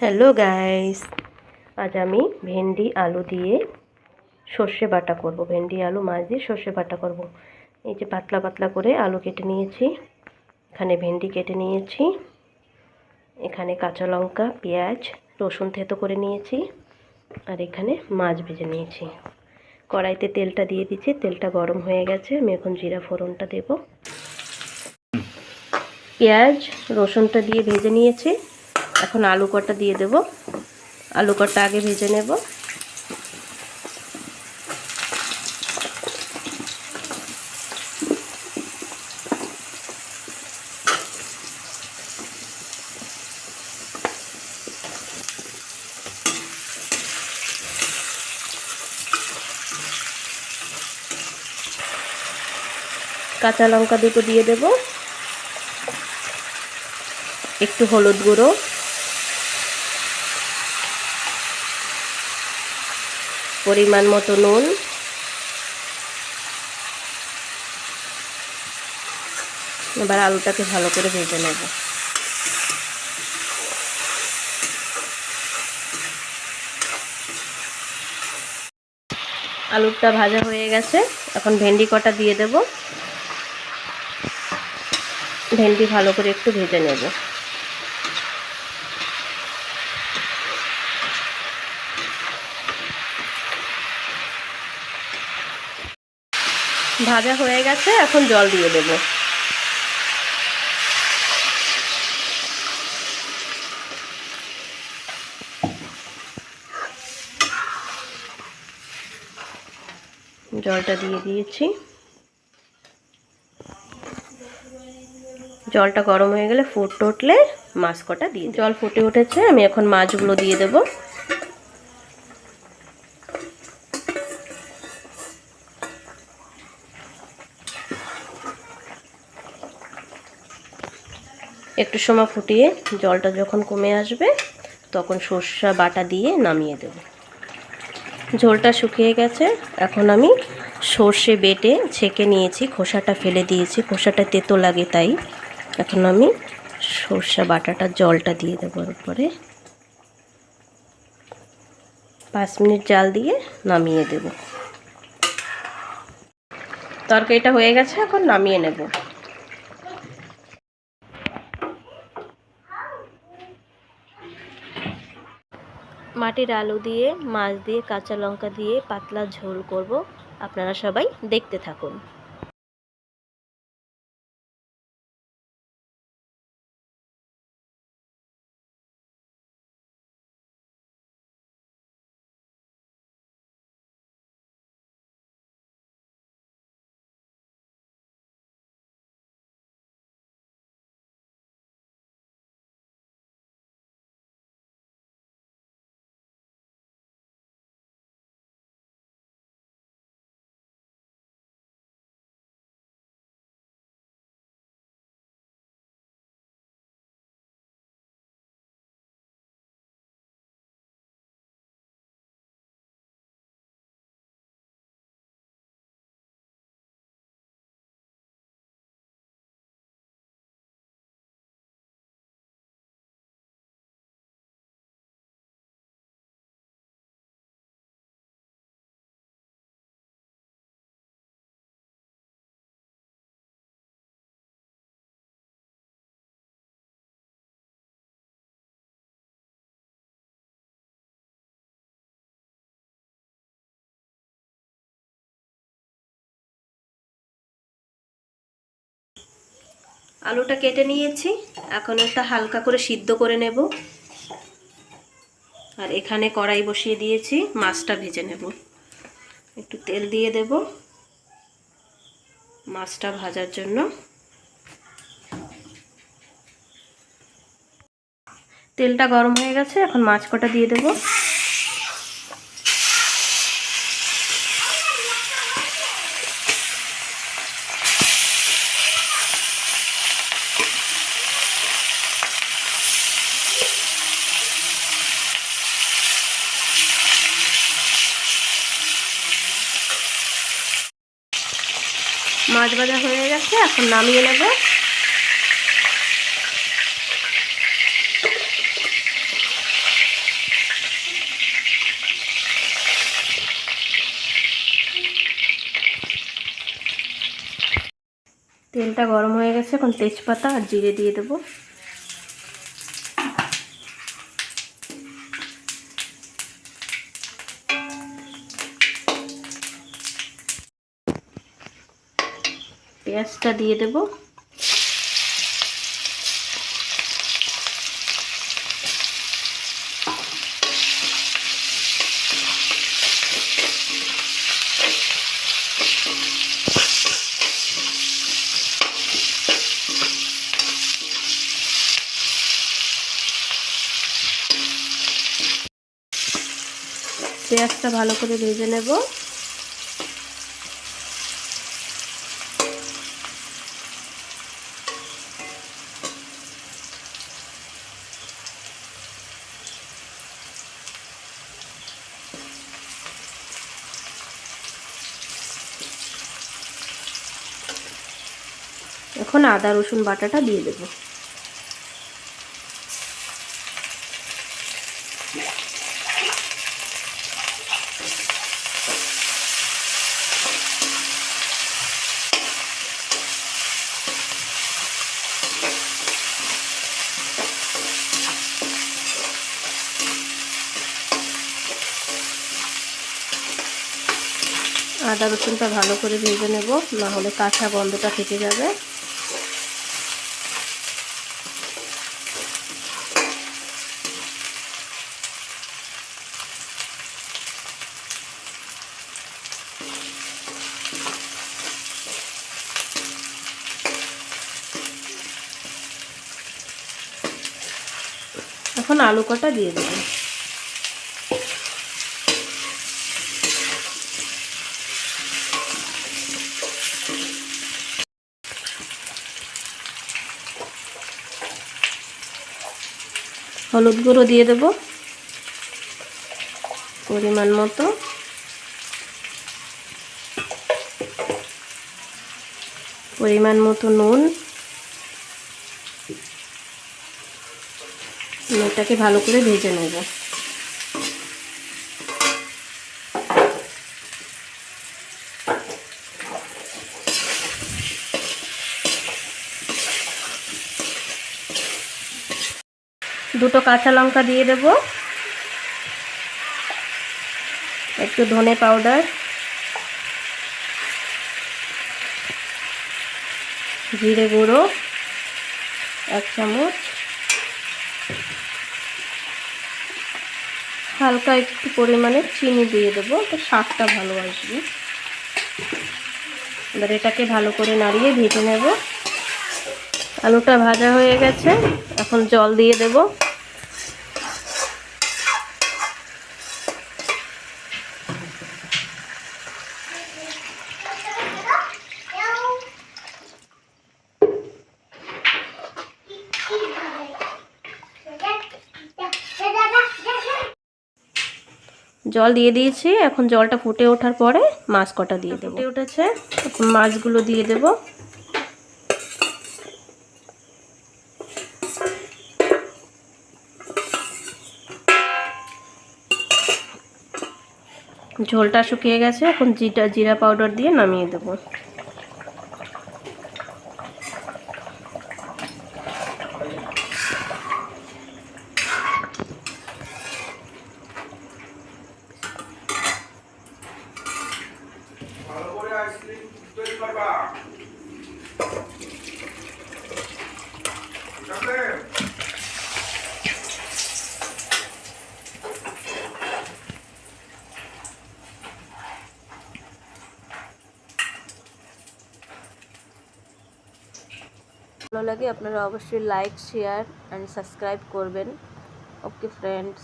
Hello guys, আজ আমি ভেন্ডি আলু দিয়ে সর্ষে বাটা করব। ভেন্ডি আলু মাছ দিয়ে সর্ষে বাটা করব। এই যে পাতলা পাতলা করে আলু কেটে নিয়েছি, এখানে ভেন্ডি কেটে নিয়েছি, এখানে কাঁচা লঙ্কা, পেঁয়াজ, রসুন থেতো করে নিয়েছি, আর এখানে মাছ ভেজে নিয়েছি। কড়াইতে তেলটা দিয়ে দিচ্ছি, তেলটা গরম হয়ে গেছে। আমি এখন জিরা ফোড়নটা দেব। পেঁয়াজ রসুনটা দিয়ে ভেজে নিয়েছি, এখন আলু কটা দিয়ে দেব। আলু কটা আগে ভেজে নেব। কাঁচা লঙ্কা দুটো দিয়ে দেব, একটু হলুদ গুঁড়ো, পরিমাণ মতো নুন, এবার আলুটাকে ভালো করে ভেজে নেব। আলুটা ভাজা হয়ে গেছে, এখন ভেন্ডি কটা দিয়ে দেব। ভেন্ডি ভালো করে একটু ভেজে নেব। ভাজা হয়ে গেছে, এখন জল দিয়ে দেব। জলটা দিয়ে দিয়েছি। জলটা গরম হয়ে গেলে ফুটে উঠলে মাছ কটা দিয়ে, জল ফুটে উঠেছে, আমি এখন মাছগুলো দিয়ে দেব। একটু সময় ফুটিয়ে জলটা যখন কমে আসবে তখন সর্ষে বাটা দিয়ে নামিয়ে দেব। ঝোলটা শুকিয়ে গেছে, এখন আমি সর্ষে বেটে ছেঁকে নিয়েছি, খোসাটা ফেলে দিয়েছি, খোসাটা তেতো লাগে তাই। এখন আমি সর্ষে বাটাটা জলটা দিয়ে দেবো উপরে। 5 মিনিট জাল দিয়ে নামিয়ে দেব। তরকারিটা হয়ে গেছে, এখন নামিয়ে নেব। মাটির আলু দিয়ে মাছ দিয়ে কাঁচা লঙ্কা দিয়ে পাতলা ঝোল করব। আপনারা সবাই দেখতে থাকুন। আলুটা কেটে নিয়েছি, এখন এটা হালকা করে সিদ্ধ করে নেব। আর এখানে কড়াই বসিয়ে দিয়েছি, মাছটা ভেজে নেব। একটু তেল দিয়ে দেব মাছটা ভাজার জন্য। তেলটা গরম হয়ে গেছে, এখন মাছ কটা দিয়ে দেব। মাছ ভাজা হয়ে গেছে, এখন নামিয়ে নেব। তেলটা গরম হয়ে গেছে, এখন তেজপাতা আর জিরে দিয়ে দেবো। পেঁয়াজটা দিয়ে দেবো। পেঁয়াজটা ভালো করে ভেজে নেব। এখন আদা রসুন বাটাটা দিয়ে দেব। আদা রসুনটা ভালো করে ভেজে নেব, না হলে কাঁচা গন্ধটা থেকে যাবে। এখন আলু কটা দিয়ে দেব। হলুদ গুঁড়ো দিয়ে দেব পরিমাণ মতো। পরিমাণ মতো নুন। এটাকে ভালো করে ভেজে নেব। দুটো কাঁচা লঙ্কা দিয়ে দেব, একটু ধনে পাউডার, জিরে গুঁড়ো 1 চামচ, হালকা একটু পরিমাণে চিনি দিয়ে দেবো, তো স্বাদটা ভালো আসবে। এবার এটাকে ভালো করে নাড়িয়ে ভেজে নেব। আলুটা ভাজা হয়ে গেছে, এখন জল দিয়ে দেব। জল দিয়ে দিয়েছি, এখন জলটা ফুটে ওঠার পরে মাছ কটা দিয়ে দেবো। ফুটে উঠেছে, এখন মাছগুলো দিয়ে দেব। ঝোলটা শুকিয়ে গেছে, এখন জিরা পাউডার দিয়ে নামিয়ে দেব। ভালো লাগে আপনারা অবশ্যই লাইক, শেয়ার অ্যান্ড সাবস্ক্রাইব করবেন। Okay friends.